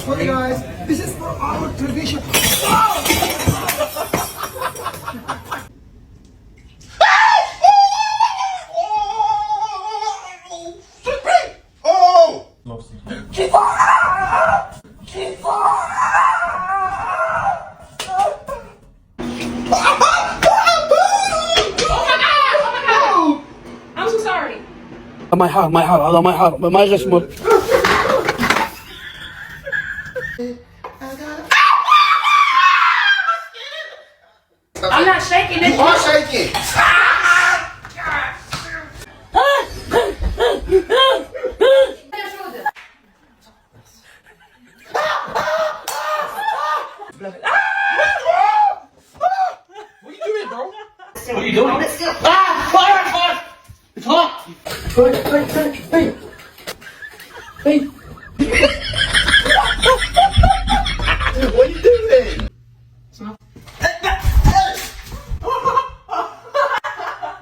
Sorry guys, this is for our tradition. I'm so sorry. My heart, my resmo. I'm not shaking this. You are shaking. What you doing, bro? What are you doing? It's hot.